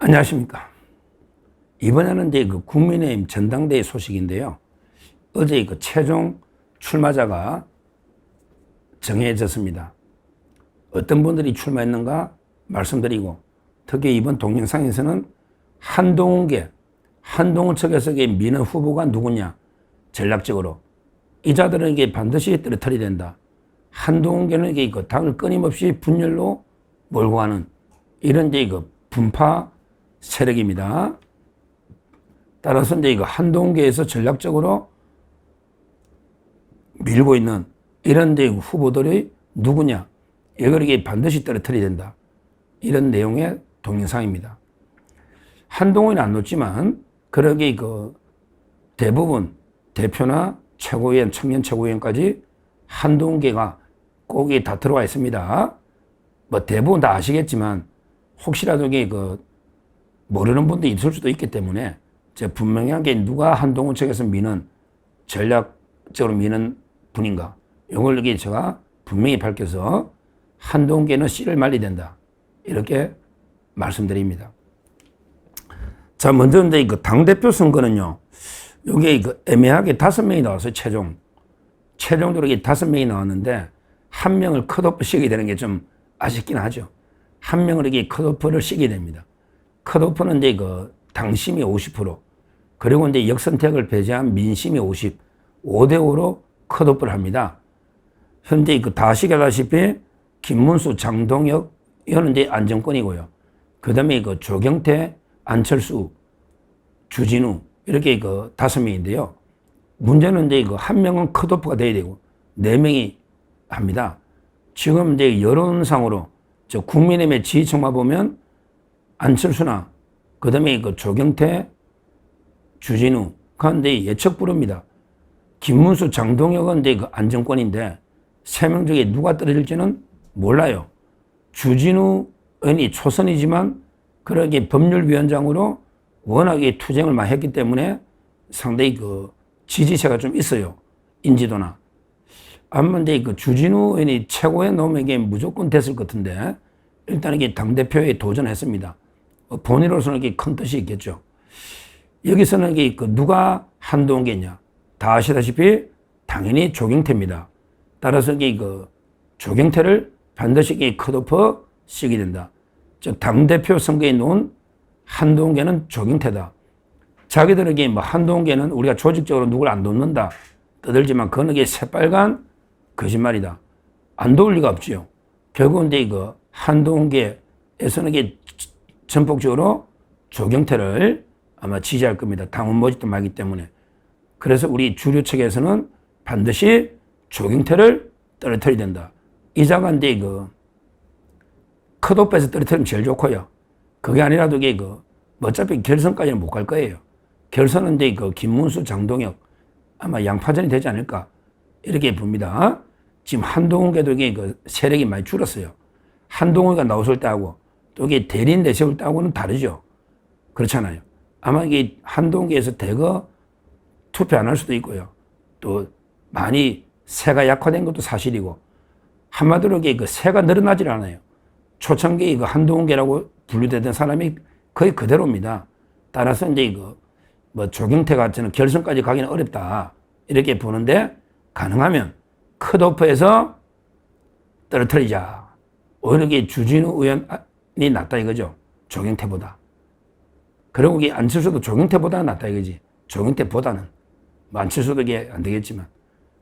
안녕하십니까. 이번에는 이제 그 국민의힘 전당대회 소식인데요. 어제 그 최종 출마자가 정해졌습니다. 어떤 분들이 출마했는가 말씀드리고, 특히 이번 동영상에서는 한동훈 측에서 미는 후보가 누구냐, 전략적으로 이 자들에게 반드시 떨어뜨려야 된다. 한동훈계는 그 당을 끊임없이 분열로 몰고 가는 이런 이제 그 분파 세력입니다. 따라서 이제 이거 한동훈계에서 전략적으로 밀고 있는 이런 이제 후보들이 누구냐, 이걸 반드시 떨어뜨려야 된다. 이런 내용의 동영상입니다. 한동훈은 안 놓지만, 그러게 그 대부분 대표나 최고위원, 청년 최고위원까지 한동훈계가 꼭 다 들어와 있습니다. 뭐 대부분 다 아시겠지만, 혹시라도 그 모르는 분도 있을 수도 있기 때문에 제가 분명하게 누가 한동훈 측에서 미는, 전략적으로 미는 분인가, 이걸 제가 분명히 밝혀서 한동훈계는 씨를 말려야 된다, 이렇게 말씀드립니다. 자, 먼저 이제 그 당대표 선거는요, 요게 그 애매하게 5명이 나왔어요. 최종적으로 5명이 나왔는데, 한 명을 컷오프 시키게 되는 게 좀 아쉽긴 하죠. 한 명을 컷오프를 시키게 됩니다. 컷오프는 이제 그 당심이 50%, 그리고 이제 역선택을 배제한 민심이 5대5로 컷오프를 합니다. 현재 다 아시다시피 김문수, 장동혁, 이거는 이제 안정권이고요. 그 다음에 그 조경태, 안철수, 주진우, 이렇게 5명인데요. 문제는 이제 한 명은 컷오프가 돼야 되고, 4명이 합니다. 지금 이제 여론상으로 국민의힘의 지지층만 보면 안철수나 그 다음에 조경태, 주진우가 이제 예측 부릅니다. 김문수, 장동혁은 이제 안정권인데 3명 중에 누가 떨어질지는 몰라요. 주진우 의원이 초선이지만 그러게 법률위원장으로 워낙에 투쟁을 많이 했기 때문에 상당히 지지세가 좀 있어요. 인지도나. 아마 이제 주진우 의원이 최고에 놓으면 이게 무조건 됐을 것 같은데, 일단 이게 당대표에 도전했습니다. 본인으로서는 이게 큰 뜻이 있겠죠. 여기서는 이게 누가 한동훈계냐, 다 아시다시피 당연히 조경태입니다. 따라서 이게 조경태를 반드시 컷오프 시키게 된다. 즉, 당대표 선거에 놓은 한동훈계는 조경태다. 자기들에게 한동훈계는 우리가 조직적으로 누굴 안 돕는다 떠들지만, 그건 이게 새빨간 거짓말이다. 안 도울 리가 없지요. 결국은 이제 한동훈계에서는 이게 전폭적으로 조경태를 아마 지지할 겁니다. 당원 모집도 많기 때문에. 그래서 우리 주류 측에서는 반드시 조경태를 떨어뜨려야 된다. 이자가 이제 컷오프에서 떨어뜨리면 제일 좋고요. 그게 아니라도 이게 어차피 결선까지는 못 갈 거예요. 결선은 이제 김문수, 장동혁 아마 양파전이 되지 않을까, 이렇게 봅니다. 지금 한동훈계도 이게 세력이 많이 줄었어요. 한동훈이가 나왔을 때하고 또 이게 대리인 내세울 때하고는 다르죠. 그렇잖아요. 아마 이게 한동훈계에서 대거 투표 안 할 수도 있고요. 또 많이 세가 약화된 것도 사실이고, 한마디로 이게 세가 늘어나질 않아요. 초창기 한동훈계라고 분류되던 사람이 거의 그대로입니다. 따라서 이제 조경태가 저는 결선까지 가기는 어렵다, 이렇게 보는데, 가능하면 컷오프에서 떨어뜨리자. 오히려 이게 주진우 의원이 낫다 이거죠. 조경태보다. 그리고 이게 안철수도 조경태보다는 낫다 이거지. 조경태보다는. 안철수도 이게 안 되겠지만.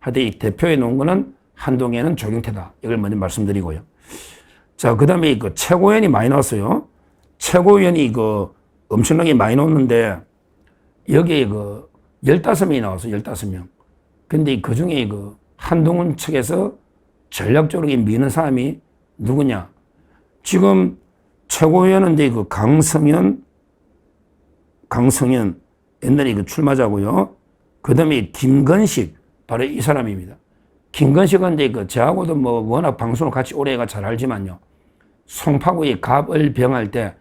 하여튼 이 대표에 놓은 거는 한동훈은 조경태다. 이걸 먼저 말씀드리고요. 자, 그 다음에 최고위원이 많이 나왔어요. 최고위원이 엄청나게 많이 나왔는데, 여기에 15명이 나왔어요. 15명. 근데 그 중에 한동훈 측에서 전략적으로 미는 사람이 누구냐. 지금 최고위원은 이제 강성현 옛날에 출마자고요. 그 다음에 김건식, 바로 이 사람입니다. 김건식은 이제 저하고도 워낙 방송을 같이 오래 잘 알지만요. 송파구의 갑을 병할 때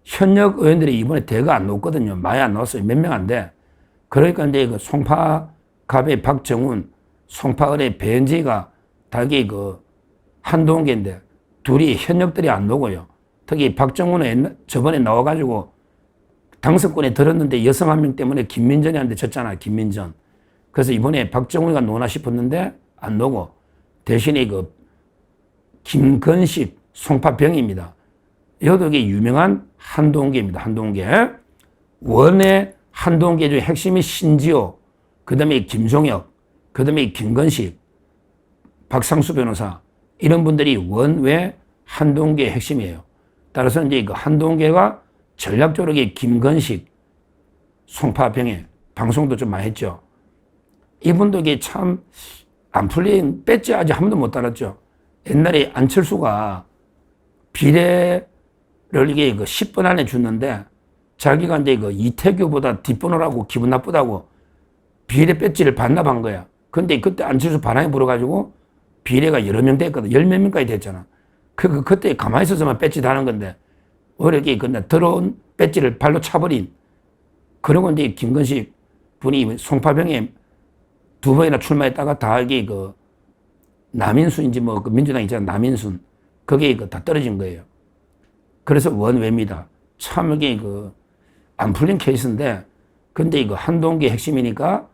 현역 의원들이 이번에 대거 안 나왔거든요. 많이 안 나왔어요. 몇 명 안 돼. 그러니까 이제 송파갑의 박정훈, 송파을의 배현지가 닭이 한동훈계인데 둘이 현역들이 안 나오고요. 특히 박정훈은 저번에 나와가지고 당선권에 들었는데 여성 한 명 때문에 김민전이한테 졌잖아, 김민전. 그래서 이번에 박정훈이가 노나 싶었는데 안 노고 대신에 그 김건식 송파병입니다. 이것도 이게 유명한 한동계입니다. 한동계. 원의 한동계 중에 핵심이 신지호, 그 다음에 김종혁, 그 다음에 김건식, 박상수 변호사, 이런 분들이 원외 한동계의 핵심이에요. 따라서 이제 그 한동계가 전략적으로 김건식, 송파병에 방송도 좀 많이 했죠. 이분도 이게 참 안 풀린 배지 아직 한 번도 못 달았죠. 옛날에 안철수가 비례를 이게 그 10번 안에 줬는데 자기가 이제 그 이태규보다 뒷번호라고 기분 나쁘다고 비례 배지를 반납한 거야. 근데 그때 안철수 바람이 불어가지고 비례가 여러 명 됐거든. 10몇 명까지 됐잖아. 그때 가만히 있어서만 배지 다는 건데 어렵게 근데 들어온 배지를 발로 차버린. 그러고 이제 김건식 분이 송파병에 2번이나 출마했다가 다 이게 그 남인순인지 뭐 그 민주당 있잖아. 남인순. 그게 그 다 떨어진 거예요. 그래서 원외입니다. 참 이게 그 안 풀린 케이스인데 근데 이거 한동계 핵심이니까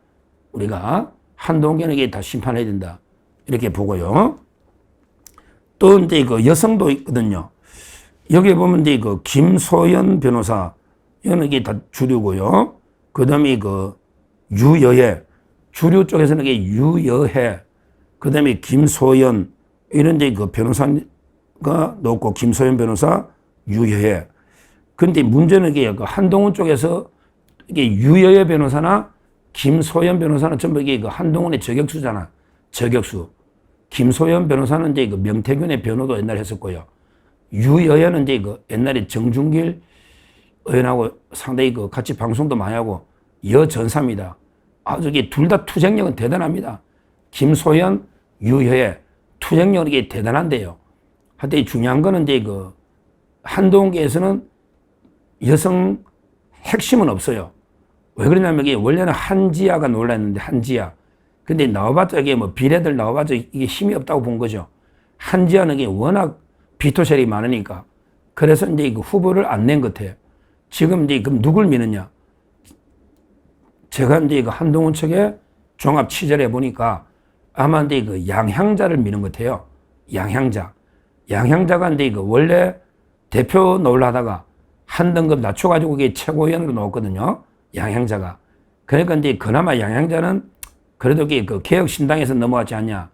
우리가 한동계는 이게 다 심판해야 된다. 이렇게 보고요. 또 이제 그 여성도 있거든요. 여기 보면 이제 그 김소연 변호사, 이거는 이게 다 주류고요. 그 다음에 그 유여혜, 주류 쪽에서는 이게 유여혜, 그 다음에 김소연, 이런 이제 그 변호사가 높고 김소연 변호사, 유여혜. 근데 문제는 이게 그 한동훈 쪽에서 이게 유여혜 변호사나 김소연 변호사는 전부 이게 그 한동훈의 저격수잖아. 저격수. 김소연 변호사는 이제 그 명태균의 변호도 옛날에 했었고요. 유여혜는 이제 그 옛날에 정준길 의원하고 상당히 그 같이 방송도 많이 하고 여전사입니다. 아주 이게 둘 다 투쟁력은 대단합니다. 김소연, 유여혜 투쟁력은 이게 대단한데요. 하여튼 중요한 거는 이제 그 한동계에서는 여성 핵심은 없어요. 왜 그러냐면 이게 원래는 한지아가 놀랐는데 한지아. 근데 나와봤자 이게 뭐 비례들 나와봤자 이게 힘이 없다고 본 거죠. 한지아는 이게 워낙 비토셀이 많으니까. 그래서 이제 그 후보를 안 낸 것 같아요. 지금 이제 그럼 누굴 미느냐? 제가 이제 그 한동훈 측에 종합 취재를 해보니까 아마 이제 그 양향자를 미는 것 같아요. 양향자. 양향자가 이제 그 원래 대표 놓으려다가 한 등급 낮춰가지고 그게 최고위원으로 놓았거든요. 양향자가. 그러니까 이제 그나마 양향자는 그래도 이게 그 개혁신당에서 넘어왔지 않냐.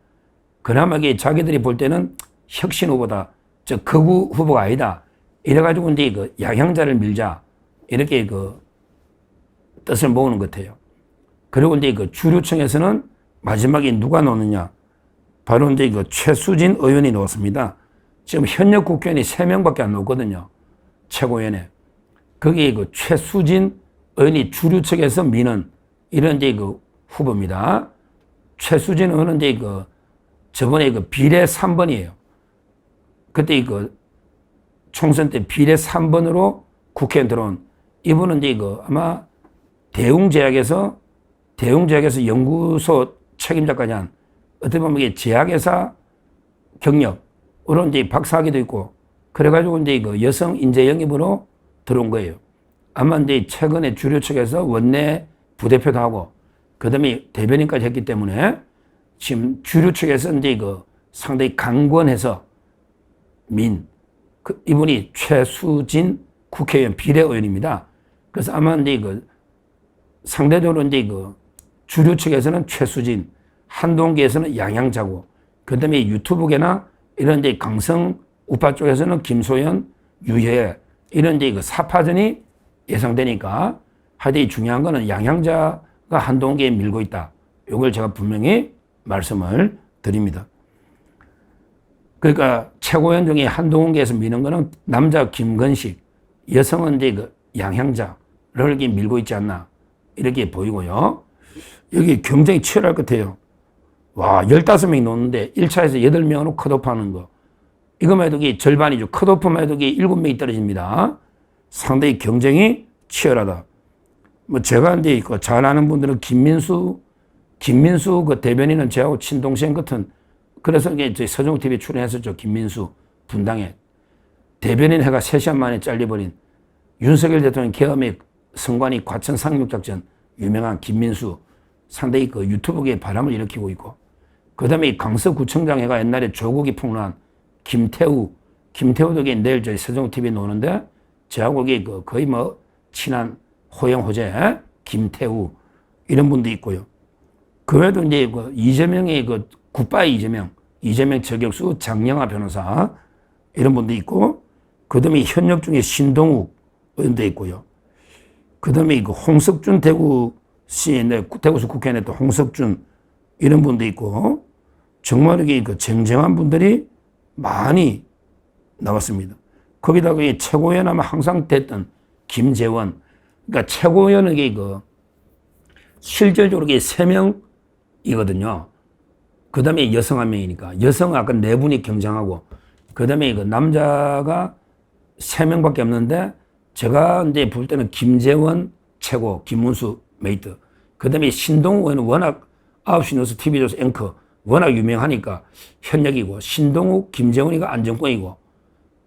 그나마 이게 자기들이 볼 때는 혁신 후보다. 저 극우 후보가 아니다. 이래가지고 이제 그 양향자를 밀자. 이렇게 그 뜻을 모으는 것 같아요. 그리고 이제 그 주류층에서는 마지막에 누가 놓느냐. 바로 이제 그 최수진 의원이 놓았습니다. 지금 현역 국회의원이 3명밖에 안 놓거든요. 최고위원회. 거기에 그 최수진 의원이 주류 측에서 미는 이런 이제 그 후보입니다. 최수진 의원은 이제 그 저번에 그 비례 3번이에요. 그때 그 총선 때 비례 3번으로 국회에 들어온 이분은 이제 그 아마 대웅제약에서 연구소 책임자까지 한 어떻게 보면 이게 제약회사 경력으로 이제 박사학위도 있고 그래가지고 이제 그 여성 인재 영입으로 들어온 거예요. 아마 이제 최근에 주류 측에서 원내 부대표도 하고 그 다음에 대변인까지 했기 때문에 지금 주류 측에서 이제 그 상당히 강권해서 이분이 최수진 국회의원 비례의원입니다. 그래서 아마 이제 그 상대적으로 이제 그 주류 측에서는 최수진, 한동계에서는 양향자고 그 다음에 유튜브계나 이런 이제 강성 우파 쪽에서는 김소연, 유여혜 이런 이제 그 사파전이 예상되니까 하여튼 중요한 거는 양향자가 한동계에 밀고 있다. 이걸 제가 분명히 말씀을 드립니다. 그러니까 최고위원 중에 한동계에서 미는 거는 남자 김건식, 여성은 이제 그 양향자를 이렇게 밀고 있지 않나 이렇게 보이고요. 여기 경쟁이 치열할 것 같아요. 와, 15명이 놓는데 1차에서 8명으로 컷오프하는 거. 이거만 해도 이게 절반이죠. 컷오프만 해도 이게 7명이 떨어집니다. 상당히 경쟁이 치열하다. 뭐 제가 이제 그 잘 아는 분들은 김민수 그 대변인은 저하고 친동생 같은 그래서 이게 저희 서정욱 TV에 출연했었죠. 김민수 분당에 대변인 해가 3시간 만에 잘려버린 윤석열 대통령 계엄에 성관이 과천 상륙작전 유명한 김민수 상당히 그 유튜브계에 바람을 일으키고 있고, 그 다음에 강서구청장 해가 옛날에 조국이 폭로한 김태우도 내일 저희 세종TV에 나오는데, 저하고 그 거의 뭐 친한 호영호재 김태우 이런 분도 있고요. 그 외에도 이제 그 이재명의 그 굿바이 이재명 저격수 장영하 변호사 이런 분도 있고, 그 다음에 현역 중에 신동욱 의원도 있고요. 그 다음에 그 홍석준 대구시 국회의원에 또 홍석준 이런 분도 있고, 정말 이게 그 쟁쟁한 분들이 많이 나왔습니다. 거기다가 최고위원 하면 항상 됐던 김재원, 그러니까 최고위원은 그 실질적으로 3명이거든요. 그 다음에 여성 1명이니까. 여성 아까 4분이 경쟁하고, 그 다음에 그 남자가 3명밖에 없는데, 제가 이제 볼 때는 김재원 최고, 김문수 메이트. 그 다음에 신동욱 의원은 워낙 9시 뉴스 TV조선 앵커, 워낙 유명하니까 현역이고, 신동욱, 김재원이가 안정권이고,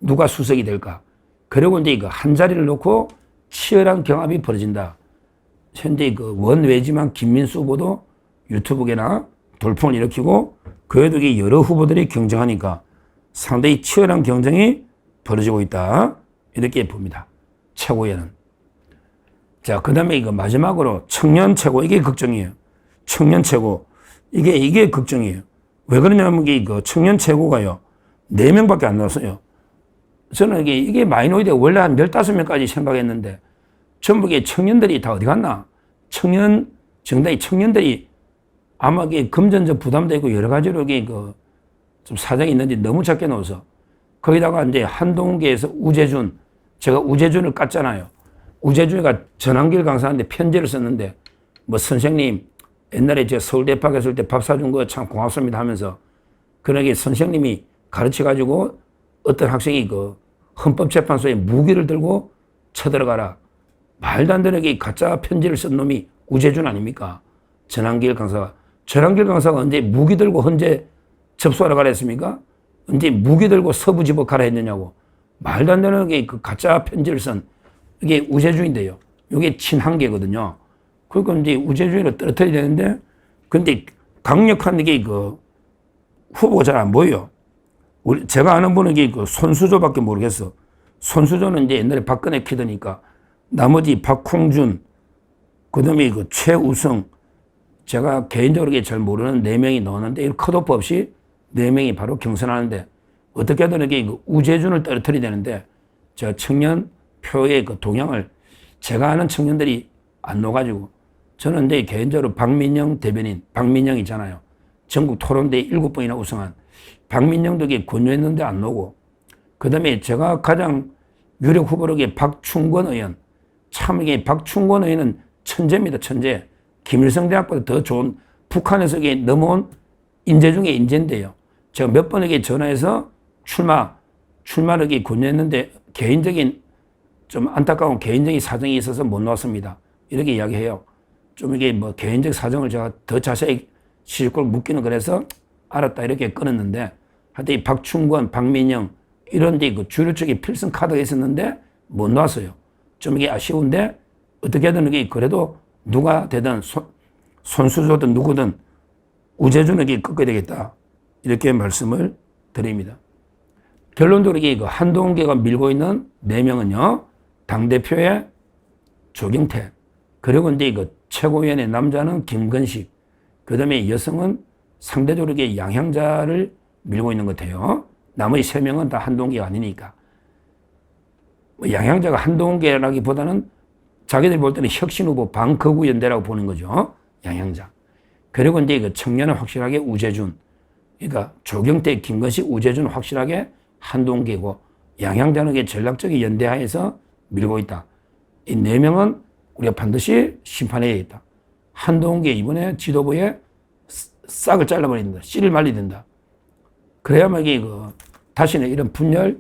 누가 수석이 될까? 그리고 이제 그 한 자리를 놓고 치열한 경합이 벌어진다. 현재 그 원외지만 김민수 후보도 유튜브계나 돌풍을 일으키고, 그 외에도 여러 후보들이 경쟁하니까 상당히 치열한 경쟁이 벌어지고 있다. 이렇게 봅니다. 최고위원은. 자, 그 다음에 이거 마지막으로 청년 최고, 이게 걱정이에요. 청년 최고. 이게 걱정이에요. 왜 그러냐면 이게 청년 최고가요, 4명밖에 안 나왔어요. 저는 이게 마이너리티 원래 한 15명까지 생각했는데, 전부 청년들이 다 어디 갔나? 정당의 청년들이 아마 이게 금전적 부담도 있고 여러 가지로 좀 사정이 있는지 너무 작게 넣어서, 거기다가 이제 한동계에서 우재준, 제가 우재준을 깠잖아요. 우재준이가 전환길 강사한테 편지를 썼는데, 뭐 선생님, 옛날에 제가 서울대 입학했을 때 밥 사준 거 참 고맙습니다 하면서, 그러게 선생님이 가르쳐가지고 어떤 학생이 그 헌법재판소에 무기를 들고 쳐들어가라. 말도 안 되는 게 가짜 편지를 쓴 놈이 우재준 아닙니까? 전환길 강사가. 전환길 강사가 언제 무기 들고 헌재 접수하러 가라 했습니까? 언제 무기 들고 서부 지법 가라 했느냐고. 말도 안 되는 게 그 가짜 편지를 쓴 이게 우재준인데요. 이게 친한계거든요. 그러니까 이제 우재준이를 떨어뜨려야 되는데, 근데 강력한 이게 그 후보가 잘 안 보여요. 제가 아는 분은 이게 그 손수조밖에 모르겠어. 손수조는 이제 옛날에 박근혜 키드니까, 나머지 박홍준, 그 다음에 그 최우성, 제가 개인적으로 잘 모르는 4명이 나오는데, 컷오프 없이 4명이 바로 경선하는데, 어떻게든 이게 그 우재준을 떨어뜨려야 되는데, 제가 청년 표의 그 동향을 제가 아는 청년들이 안 나와가지고, 저는 이제 개인적으로 박민영 대변인, 박민영 있잖아요. 전국 토론대에 7번이나 우승한 박민영도 권유했는데 안 나오고, 그 다음에 제가 가장 유력 후보로 박충권 의원, 참 이게 박충권 의원은 천재입니다, 천재. 김일성 대학보다 더 좋은, 북한에서 넘어온 인재 중에 인재인데요. 제가 몇 번에게 전화해서 출마를 권유했는데, 개인적인 좀 안타까운 개인적인 사정이 있어서 못 나왔습니다. 이렇게 이야기해요. 좀 이게 뭐 개인적 사정을 제가 더 자세히 실걸 묻기는 그래서 알았다 이렇게 끊었는데, 하여튼 이 박충권, 박민영 이런 데 그 주류 쪽에 필승 카드가 있었는데 못 나왔어요. 좀 이게 아쉬운데, 어떻게든 이게 그래도 누가 되든 손수조든 누구든 우재준에게 꺾어야 되겠다. 이렇게 말씀을 드립니다. 결론적으로 이게 그 한동훈계가 밀고 있는 4명은요, 당대표의 조경태, 그리고 이제 그 최고위원의 남자는 김건식, 그 다음에 여성은 상대적으로 양향자를 밀고 있는 것 같아요. 나머지 3명은 다 한동훈계가 아니니까. 양향자가 한동훈계라기보다는 자기들이 볼 때는 혁신후보 반거구연대라고 보는 거죠. 양향자. 그리고 이제 그 청년은 확실하게 우재준. 그러니까 조경태, 김건식, 우재준 확실하게 한동훈계고, 양향자는 전략적인 연대하에서 밀고 있다. 이 4명은 우리가 반드시 심판해야겠다. 한동훈계 이번에 지도부에 싹을 잘라버린다. 씨를 말려야 된다. 그래야만 이게 다시는 이런 분열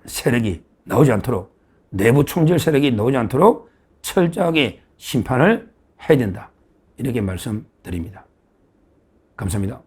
세력이 나오지 않도록, 내부 총질 세력이 나오지 않도록 철저하게 심판을 해야 된다. 이렇게 말씀드립니다. 감사합니다.